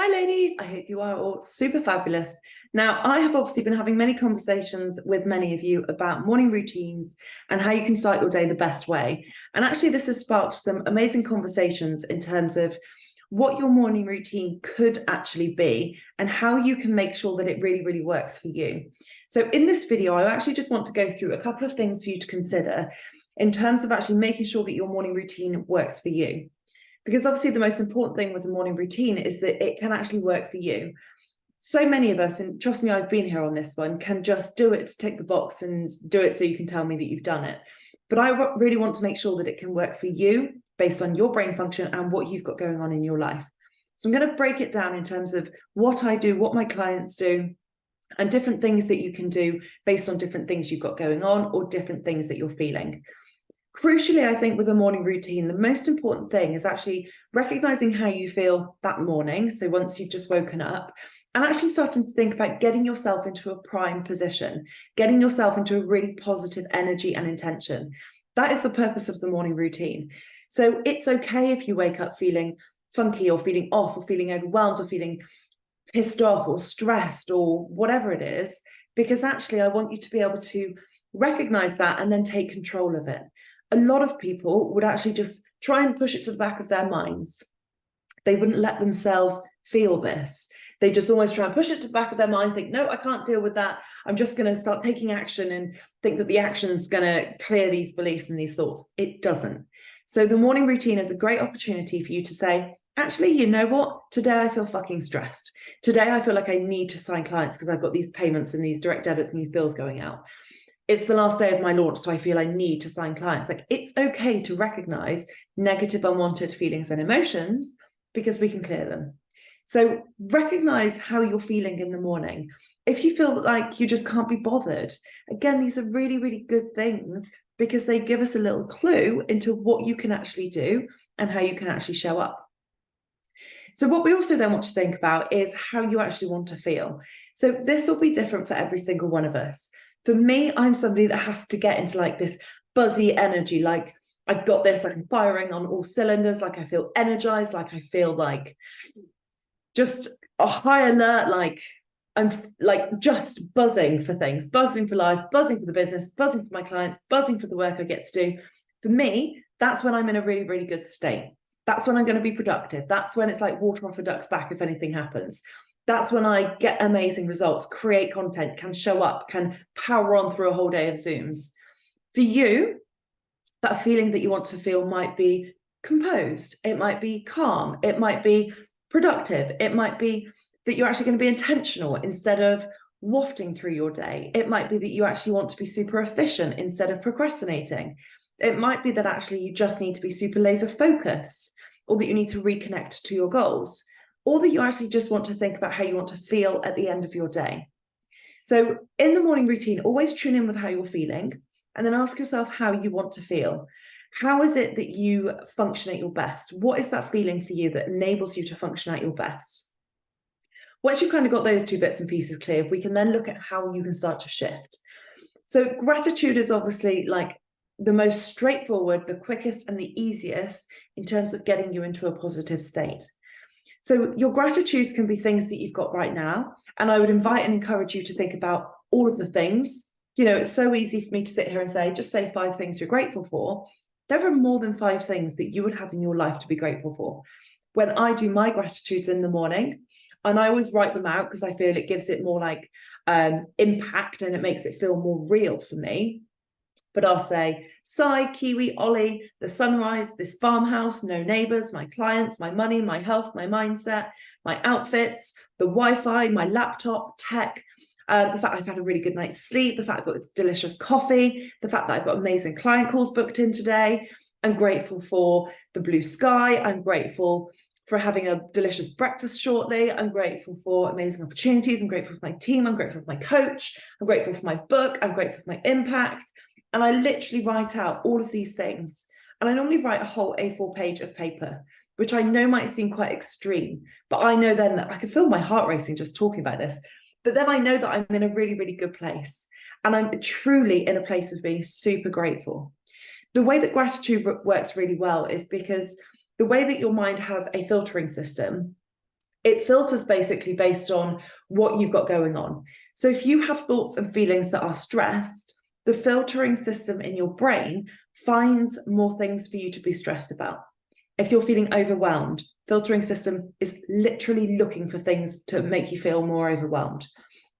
Hi ladies, I hope you are all super fabulous. Now, I have obviously been having many conversations with many of you about morning routines and how you can start your day the best way. And actually, this has sparked some amazing conversations in terms of what your morning routine could actually be and how you can make sure that it really, really works for you. So in this video, I actually just want to go through a couple of things for you to consider in terms of actually making sure that your morning routine works for you. Because obviously the most important thing with a morning routine is that it can actually work for you. So many of us, and trust me, I've been here on this one, can just do it to tick the box and do it so you can tell me that you've done it. But I really want to make sure that it can work for you based on your brain function and what you've got going on in your life. So I'm going to break it down in terms of what I do, what my clients do, and different things that you can do based on different things you've got going on or different things that you're feeling. Crucially, I think with a morning routine, the most important thing is actually recognizing how you feel that morning. So once you've just woken up, and actually starting to think about getting yourself into a prime position, getting yourself into a really positive energy and intention. That is the purpose of the morning routine. So it's okay if you wake up feeling funky or feeling off or feeling overwhelmed or feeling pissed off or stressed or whatever it is, because actually I want you to be able to recognize that and then take control of it. A lot of people would actually just try and push it to the back of their minds. They wouldn't let themselves feel this. They just always try and push it to the back of their mind, think, no, I can't deal with that. I'm just going to start taking action and think that the action is going to clear these beliefs and these thoughts. It doesn't. So the morning routine is a great opportunity for you to say, actually, you know what? Today I feel fucking stressed. Today I feel like I need to sign clients because I've got these payments and these direct debits and these bills going out. It's the last day of my launch, so I feel I need to sign clients. Like, it's okay to recognize negative, unwanted feelings and emotions because we can clear them. So recognize how you're feeling in the morning. If you feel like you just can't be bothered, again, these are really, really good things because they give us a little clue into what you can actually do and how you can actually show up. So what we also then want to think about is how you actually want to feel. So this will be different for every single one of us. For me, I'm somebody that has to get into like this buzzy energy, like I've got this, like I'm firing on all cylinders, like I feel energized, like I feel like just a high alert, like I'm like just buzzing for things, buzzing for life, buzzing for the business, buzzing for my clients, buzzing for the work I get to do. For me, that's when I'm in a really, really good state. That's when I'm going to be productive. That's when it's like water off a duck's back if anything happens. That's when I get amazing results, create content, can show up, can power on through a whole day of Zooms. For you, that feeling that you want to feel might be composed. It might be calm. It might be productive. It might be that you're actually going to be intentional instead of wafting through your day. It might be that you actually want to be super efficient instead of procrastinating. It might be that actually you just need to be super laser focused, or that you need to reconnect to your goals, or that you actually just want to think about how you want to feel at the end of your day. So in the morning routine, always tune in with how you're feeling and then ask yourself how you want to feel. How is it that you function at your best? What is that feeling for you that enables you to function at your best? Once you've kind of got those two bits and pieces clear, we can then look at how you can start to shift. So gratitude is obviously like the most straightforward, the quickest and the easiest in terms of getting you into a positive state. So your gratitudes can be things that you've got right now. And I would invite and encourage you to think about all of the things. You know, it's so easy for me to sit here and say, just say 5 things you're grateful for. There are more than 5 things that you would have in your life to be grateful for. When I do my gratitudes in the morning, and I always write them out because I feel it gives it more like impact and it makes it feel more real for me. But I'll say, Sai, Kiwi, Ollie, the sunrise, this farmhouse, no neighbors, my clients, my money, my health, my mindset, my outfits, the Wi-Fi, my laptop, tech, the fact I've had a really good night's sleep, the fact I've got this delicious coffee, the fact that I've got amazing client calls booked in today. I'm grateful for the blue sky. I'm grateful for having a delicious breakfast shortly. I'm grateful for amazing opportunities. I'm grateful for my team. I'm grateful for my coach. I'm grateful for my book. I'm grateful for my impact. And I literally write out all of these things. And I normally write a whole A4 page of paper, which I know might seem quite extreme, but I know then that I can feel my heart racing just talking about this. But then I know that I'm in a really, really good place. And I'm truly in a place of being super grateful. The way that gratitude works really well is because the way that your mind has a filtering system, It filters basically based on what you've got going on. So if you have thoughts and feelings that are stressed, the filtering system in your brain finds more things for you to be stressed about. If you're feeling overwhelmed, filtering system is literally looking for things to make you feel more overwhelmed.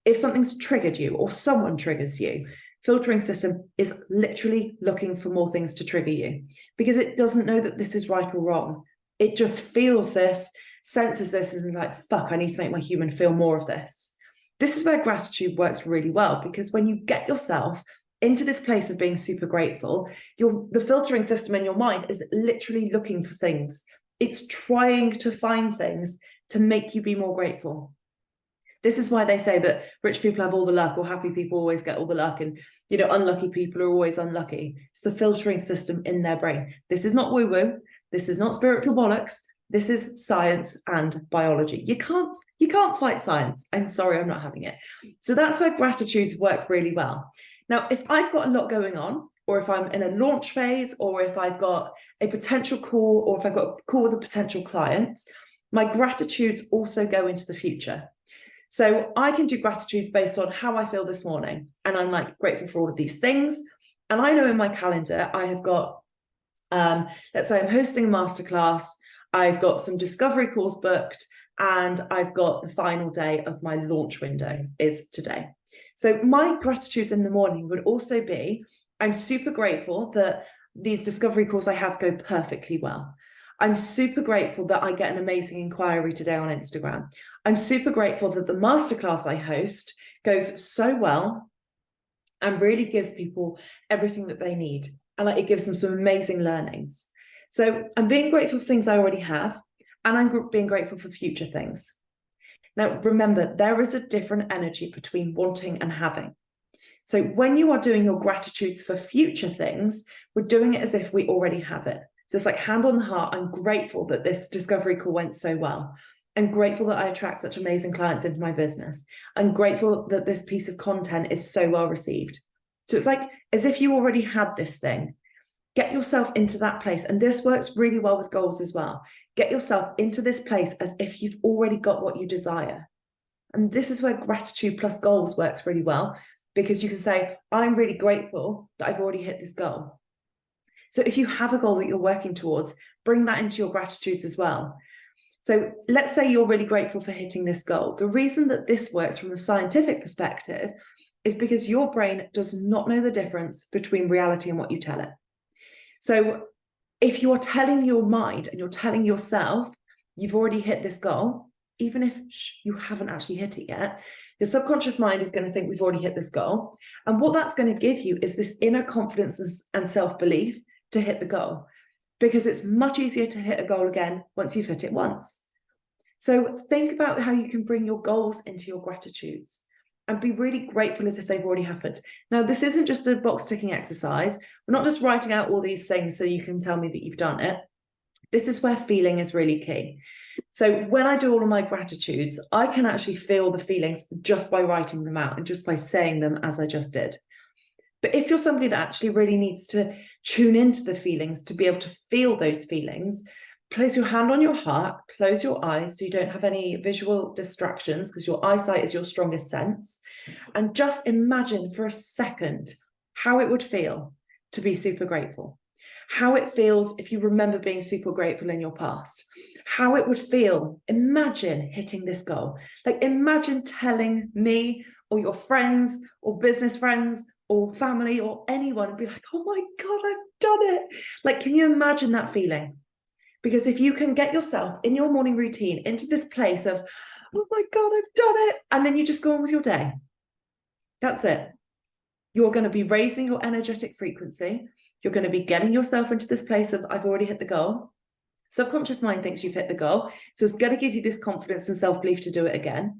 If something's triggered you or someone triggers you, filtering system is literally looking for more things to trigger you because it doesn't know that this is right or wrong. It just feels this, senses this, and is like, fuck, I need to make my human feel more of this. This is where gratitude works really well, because when you get yourself into this place of being super grateful, the filtering system in your mind is literally looking for things. It's trying to find things to make you be more grateful. This is why they say that rich people have all the luck, or happy people always get all the luck, and unlucky people are always unlucky. It's the filtering system in their brain. This is not woo-woo. This is not spiritual bollocks. This is science and biology. You can't fight science. I'm sorry, I'm not having it. So that's where gratitudes work really well. Now, if I've got a lot going on, or if I'm in a launch phase, or if I've got a potential call, or if I've got a call with a potential client, my gratitudes also go into the future. So I can do gratitudes based on how I feel this morning. And I'm like grateful for all of these things. And I know in my calendar, I have got, let's say I'm hosting a masterclass, I've got some discovery calls booked, and I've got the final day of my launch window is today. So my gratitudes in the morning would also be, I'm super grateful that these discovery calls I have go perfectly well. I'm super grateful that I get an amazing inquiry today on Instagram. I'm super grateful that the masterclass I host goes so well and really gives people everything that they need. And it gives them some amazing learnings. So I'm being grateful for things I already have, and I'm being grateful for future things. Now, remember, there is a different energy between wanting and having. So when you are doing your gratitudes for future things, we're doing it as if we already have it. So it's like hand on the heart, I'm grateful that this discovery call went so well. I'm grateful that I attract such amazing clients into my business. I'm grateful that this piece of content is so well received. So it's like as if you already had this thing. Get yourself into that place. And this works really well with goals as well. Get yourself into this place as if you've already got what you desire. And this is where gratitude plus goals works really well, because you can say, I'm really grateful that I've already hit this goal. So if you have a goal that you're working towards, bring that into your gratitudes as well. So let's say you're really grateful for hitting this goal. The reason that this works from a scientific perspective is because your brain does not know the difference between reality and what you tell it. So if you're telling your mind and you're telling yourself you've already hit this goal, even if you haven't actually hit it yet, your subconscious mind is going to think we've already hit this goal. And what that's going to give you is this inner confidence and self-belief to hit the goal, because it's much easier to hit a goal again once you've hit it once. So think about how you can bring your goals into your gratitudes and be really grateful as if they've already happened. Now, this isn't just a box ticking exercise. We're not just writing out all these things so you can tell me that you've done it. This is where feeling is really key. So when I do all of my gratitudes, I can actually feel the feelings just by writing them out and just by saying them as I just did. But if you're somebody that actually really needs to tune into the feelings to be able to feel those feelings, place your hand on your heart, close your eyes so you don't have any visual distractions, because your eyesight is your strongest sense, and just imagine for a second how it would feel to be super grateful. How it feels if you remember being super grateful in your past. How it would feel, imagine hitting this goal. Like imagine telling me or your friends or business friends or family or anyone and be like, oh my God, I've done it. Like, can you imagine that feeling? Because if you can get yourself in your morning routine into this place of, oh my God, I've done it. And then you just go on with your day. That's it. You're going to be raising your energetic frequency. You're going to be getting yourself into this place of, I've already hit the goal. Subconscious mind thinks you've hit the goal. So it's going to give you this confidence and self-belief to do it again.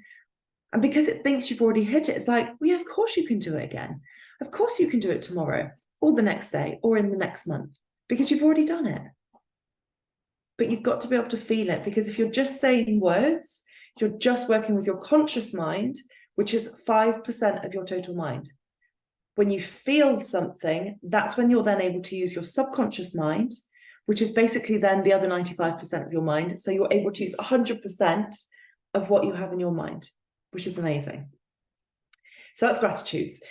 And because it thinks you've already hit it, it's like, well, yeah, of course you can do it again. Of course you can do it tomorrow or the next day or in the next month, because you've already done it. But you've got to be able to feel it, because if you're just saying words, you're just working with your conscious mind, which is 5% of your total mind. When you feel something, that's when you're then able to use your subconscious mind, which is basically then the other 95% of your mind. So you're able to use 100% of what you have in your mind, which is amazing. So that's gratitudes.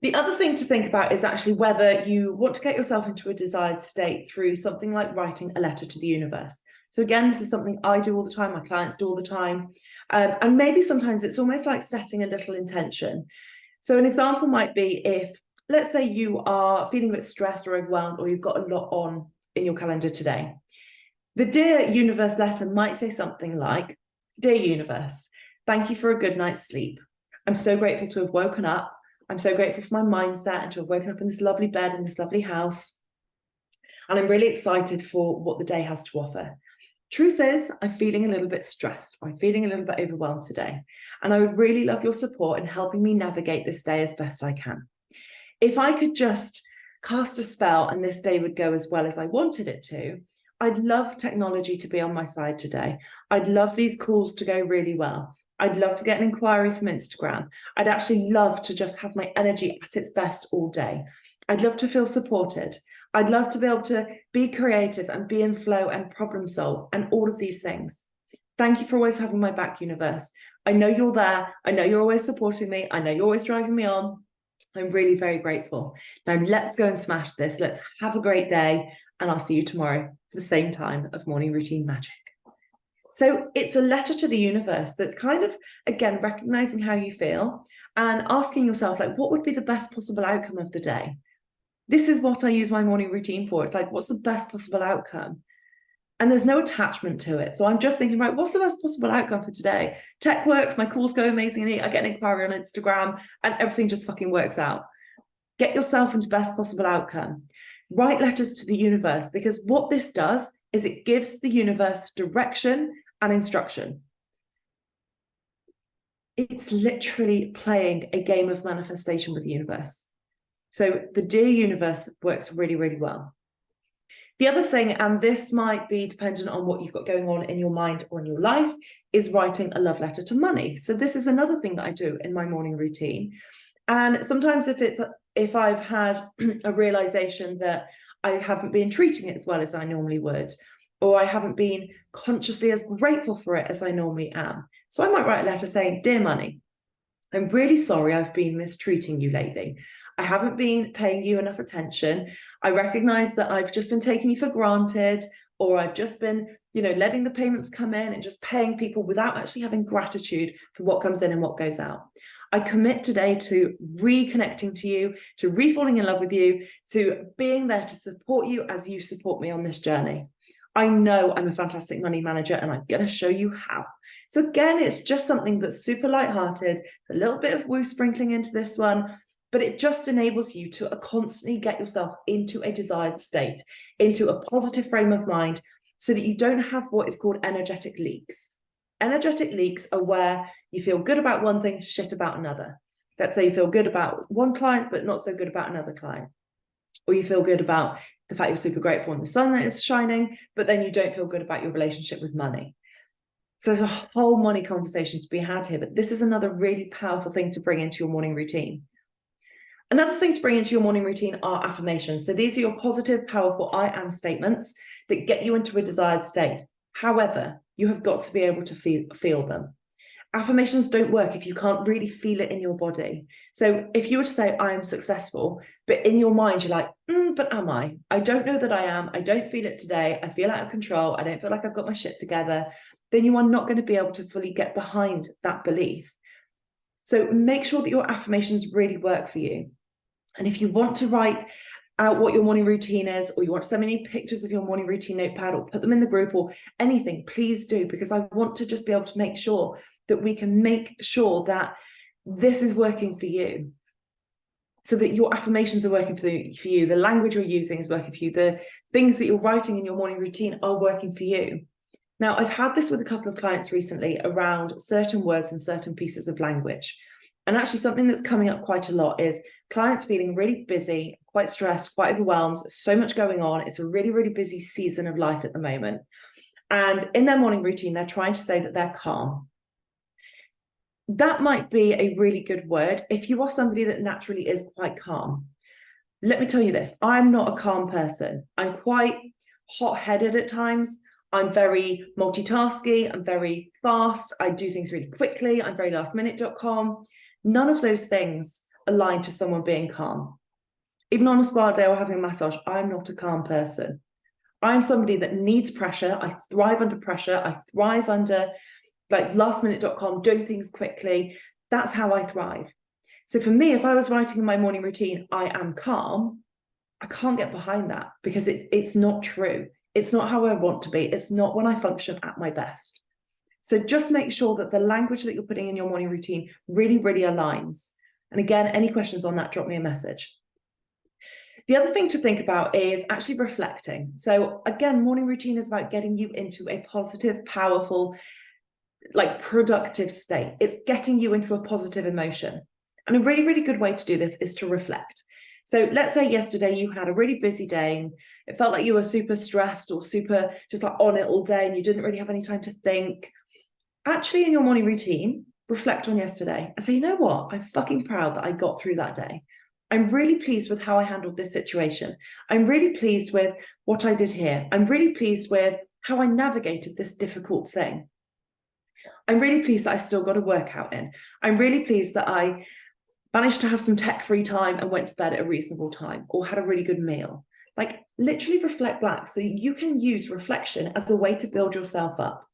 The other thing to think about is actually whether you want to get yourself into a desired state through something like writing a letter to the universe. So again, this is something I do all the time, my clients do all the time. And maybe sometimes it's almost like setting a little intention. So an example might be if, let's say you are feeling a bit stressed or overwhelmed, or you've got a lot on in your calendar today. The Dear Universe letter might say something like, Dear Universe, thank you for a good night's sleep. I'm so grateful to have woken up. I'm so grateful for my mindset and to have woken up in this lovely bed in this lovely house. And I'm really excited for what the day has to offer. Truth is, I'm feeling a little bit stressed. I'm feeling a little bit overwhelmed today. And I would really love your support in helping me navigate this day as best I can. If I could just cast a spell and this day would go as well as I wanted it to, I'd love technology to be on my side today. I'd love these calls to go really well. I'd love to get an inquiry from Instagram. I'd actually love to just have my energy at its best all day. I'd love to feel supported. I'd love to be able to be creative and be in flow and problem solve and all of these things. Thank you for always having my back, universe. I know you're there. I know you're always supporting me. I know you're always driving me on. I'm really very grateful. Now let's go and smash this. Let's have a great day. And I'll see you tomorrow for the same time of Morning Routine Magic. So it's a letter to the universe that's kind of, again, recognizing how you feel and asking yourself, like, what would be the best possible outcome of the day? This is what I use my morning routine for. It's like, what's the best possible outcome? And there's no attachment to it. So I'm just thinking, right, what's the best possible outcome for today? Tech works, my calls go amazingly, I get an inquiry on Instagram, and everything just fucking works out. Get yourself into best possible outcome. Write letters to the universe, because what this does is it gives the universe direction and instruction. It's literally playing a game of manifestation with the universe. So the Dear Universe works really, really well. The other thing, and this might be dependent on what you've got going on in your mind or in your life, is writing a love letter to money. So this is another thing that I do in my morning routine. And sometimes if I've had a realization that I haven't been treating it as well as I normally would, or I haven't been consciously as grateful for it as I normally am. So I might write a letter saying, Dear Money, I'm really sorry I've been mistreating you lately. I haven't been paying you enough attention. I recognize that I've just been taking you for granted, or I've just been, letting the payments come in and just paying people without actually having gratitude for what comes in and what goes out. I commit today to reconnecting to you, to re-falling in love with you, to being there to support you as you support me on this journey. I know I'm a fantastic money manager, and I'm going to show you how. So again, it's just something that's super lighthearted, a little bit of woo sprinkling into this one, but it just enables you to constantly get yourself into a desired state, into a positive frame of mind, so that you don't have what is called energetic leaks. Energetic leaks are where you feel good about one thing, shit about another. Let's say you feel good about one client, but not so good about another client. Or you feel good about the fact you're super grateful in the sun that is shining, but then you don't feel good about your relationship with money. So there's a whole money conversation to be had here, but this is another really powerful thing to bring into your morning routine. Another thing to bring into your morning routine are affirmations. So these are your positive, powerful I am statements that get you into a desired state. However, you have got to be able to feel them. Affirmations don't work if you can't really feel it in your body. So if you were to say, I am successful, but in your mind, you're like, but am I? I don't know that I am. I don't feel it today. I feel out of control. I don't feel like I've got my shit together. Then you are not going to be able to fully get behind that belief. So make sure that your affirmations really work for you. And if you want to write out what your morning routine is, or you want to send me any pictures of your morning routine notepad or put them in the group or anything, please do, because I want to just be able to make sure that we can make sure that this is working for you, so that your affirmations are working for you, the language you're using is working for you, the things that you're writing in your morning routine are working for you. Now, I've had this with a couple of clients recently around certain words and certain pieces of language. And actually something that's coming up quite a lot is clients feeling really busy, quite stressed, quite overwhelmed, so much going on. It's a really, really busy season of life at the moment. And in their morning routine, they're trying to say that they're calm. That might be a really good word if you are somebody that naturally is quite calm. Let me tell you this, I'm not a calm person. I'm quite hot-headed at times. I'm very multitasky, I'm very fast, I do things really quickly, I'm very lastminute.com. None of those things align to someone being calm. Even on a spa day or having a massage, I'm not a calm person. I'm somebody that needs pressure. I thrive under pressure. I thrive under like lastminute.com, doing things quickly. That's how I thrive. So for me, if I was writing in my morning routine, I am calm, I can't get behind that because it's not true. It's not how I want to be. It's not when I function at my best. So just make sure that the language that you're putting in your morning routine really, really aligns. And again, any questions on that, drop me a message. The other thing to think about is actually reflecting. So again, morning routine is about getting you into a positive, powerful, like productive state. It's getting you into a positive emotion. And a really, really good way to do this is to reflect. So let's say yesterday you had a really busy day and it felt like you were super stressed or super just like on it all day and you didn't really have any time to think. Actually, in your morning routine, reflect on yesterday and say, you know what? I'm fucking proud that I got through that day. I'm really pleased with how I handled this situation. I'm really pleased with what I did here. I'm really pleased with how I navigated this difficult thing. I'm really pleased that I still got a workout in. I'm really pleased that I managed to have some tech-free time and went to bed at a reasonable time or had a really good meal. Like literally reflect back so you can use reflection as a way to build yourself up.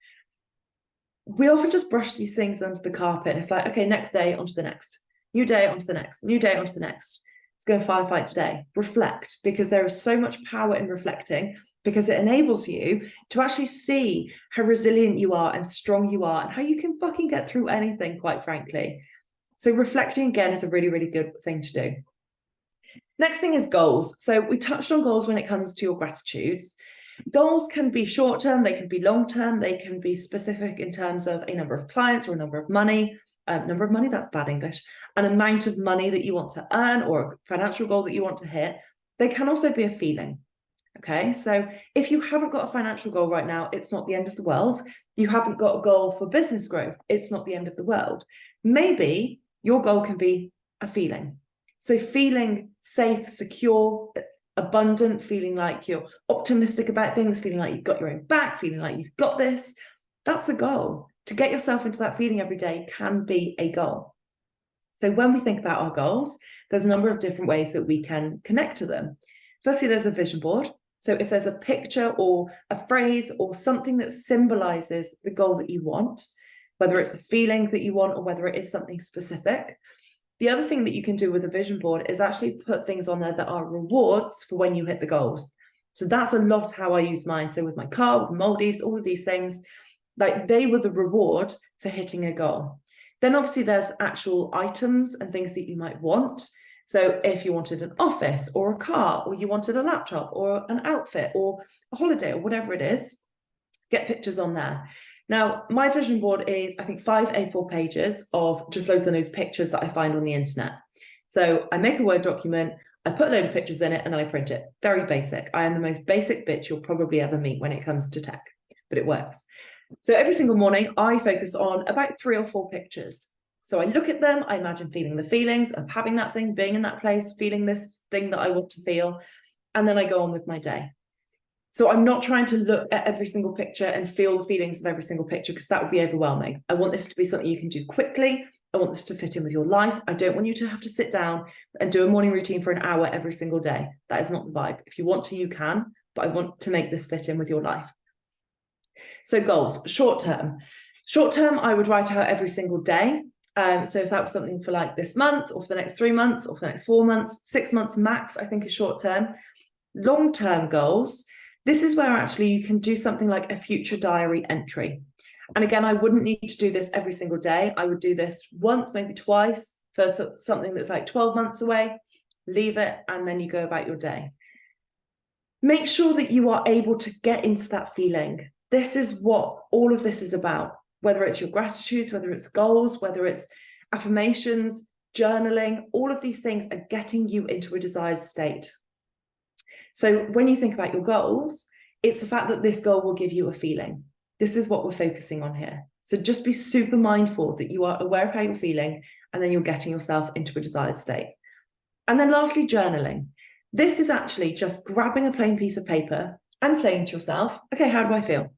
We often just brush these things under the carpet and it's like, okay, next day, onto the next. New day, onto the next. New day, onto the next. Let's go firefight today. Reflect, because there is so much power in reflecting, because it enables you to actually see how resilient you are and strong you are and how you can fucking get through anything, quite frankly. So reflecting again is a really, really good thing to do. Next thing is goals. So we touched on goals when it comes to your gratitudes. Goals can be short-term, they can be long-term, they can be specific in terms of a number of clients or a number of money. Number of money, that's bad English. An amount of money that you want to earn or a financial goal that you want to hit. They can also be a feeling. Okay, so if you haven't got a financial goal right now, it's not the end of the world. You haven't got a goal for business growth, it's not the end of the world. Maybe your goal can be a feeling. So feeling safe, secure, abundant, feeling like you're optimistic about things, feeling like you've got your own back, feeling like you've got this. That's a goal. To get yourself into that feeling every day can be a goal. So when we think about our goals, there's a number of different ways that we can connect to them. Firstly, there's a vision board. So if there's a picture or a phrase or something that symbolizes the goal that you want, whether it's a feeling that you want or whether it is something specific. The other thing that you can do with a vision board is actually put things on there that are rewards for when you hit the goals. So that's a lot how I use mine. So with my car, with Maldives, all of these things, like they were the reward for hitting a goal. Then obviously there's actual items and things that you might want. So if you wanted an office or a car, or you wanted a laptop or an outfit or a holiday or whatever it is, get pictures on there. Now, my vision board is, I think, 5 A4 pages of just loads of those pictures that I find on the internet. So I make a Word document, I put a load of pictures in it, and then I print it. Very basic. I am the most basic bitch you'll probably ever meet when it comes to tech, but it works. So every single morning, I focus on about 3 or 4 pictures. So I look at them, I imagine feeling the feelings of having that thing, being in that place, feeling this thing that I want to feel, and then I go on with my day. So I'm not trying to look at every single picture and feel the feelings of every single picture, because that would be overwhelming. I want this to be something you can do quickly. I want this to fit in with your life. I don't want you to have to sit down and do a morning routine for an hour every single day. That is not the vibe. If you want to, you can, but I want to make this fit in with your life. So goals, short term. Short term, I would write out every single day. So if that was something for like this month or for the next 3 months or for the next 4 months, 6 months max, I think is short term. Long-term goals, this is where actually you can do something like a future diary entry. And again, I wouldn't need to do this every single day. I would do this once, maybe twice for something that's like 12 months away, leave it, and then you go about your day. Make sure that you are able to get into that feeling. This is what all of this is about, whether it's your gratitudes, whether it's goals, whether it's affirmations, journaling, all of these things are getting you into a desired state. So when you think about your goals, it's the fact that this goal will give you a feeling. This is what we're focusing on here. So just be super mindful that you are aware of how you're feeling, and then you're getting yourself into a desired state. And then lastly, journaling. This is actually just grabbing a plain piece of paper and saying to yourself, okay, how do I feel?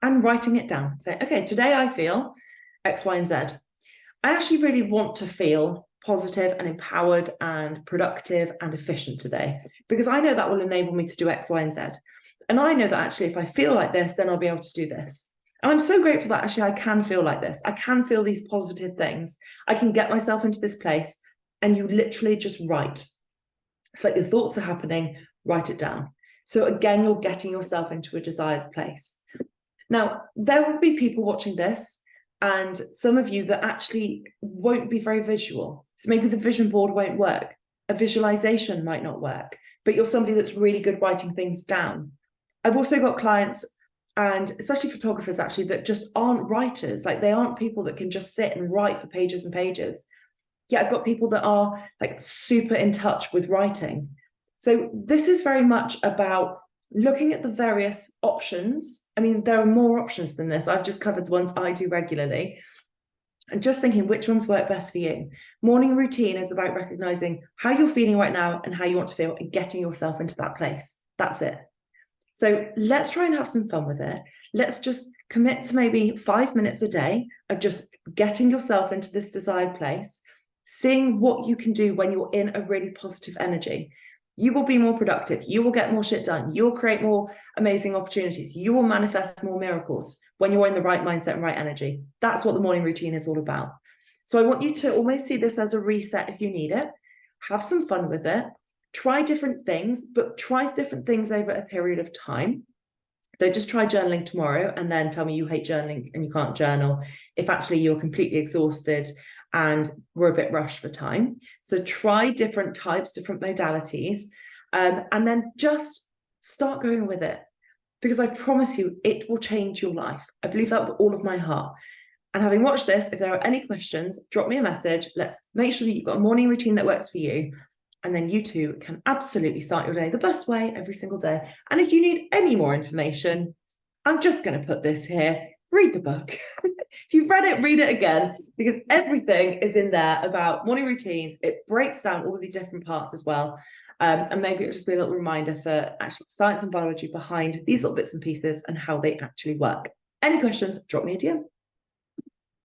and writing it down. Say, okay, today I feel X, Y, and Z. I actually really want to feel positive and empowered and productive and efficient today, because I know that will enable me to do X, Y, and Z. And I know that actually, if I feel like this, then I'll be able to do this. And I'm so grateful that actually I can feel like this. I can feel these positive things. I can get myself into this place, and you literally just write. It's like your thoughts are happening, write it down. So again, you're getting yourself into a desired place. Now, there will be people watching this, and some of you that actually won't be very visual. So maybe the vision board won't work. A visualization might not work, but you're somebody that's really good writing things down. I've also got clients, and especially photographers actually, that just aren't writers. Like, they aren't people that can just sit and write for pages and pages. Yeah, I've got people that are like super in touch with writing. So this is very much about looking at the various options. I mean, there are more options than this. I've just covered the ones I do regularly, and just thinking which ones work best for you. Morning routine is about recognizing how you're feeling right now and how you want to feel, and getting yourself into that place. That's it. So let's try and have some fun with it. Let's just commit to maybe 5 minutes a day of just getting yourself into this desired place, seeing what you can do when you're in a really positive energy. You will be more productive. You will get more shit done. You will create more amazing opportunities. You will manifest more miracles when you're in the right mindset and right energy. That's what the morning routine is all about. So I want you to almost see this as a reset if you need it. Have some fun with it. Try different things, but try different things over a period of time. Don't just try journaling tomorrow and then tell me you hate journaling and you can't journal if actually you're completely exhausted and we're a bit rushed for time. So try different types, different modalities, and then just start going with it, because I promise you, it will change your life. I believe that with all of my heart. And having watched this, if there are any questions, drop me a message. Let's make sure that you've got a morning routine that works for you. And then you too can absolutely start your day the best way every single day. And if you need any more information, I'm just going to put this here. Read the book. If you've read it, read it again, because everything is in there about morning routines. It breaks down all of the different parts as well. And maybe it'll just be a little reminder for actually science and biology behind these little bits and pieces and how they actually work. Any questions, drop me a DM.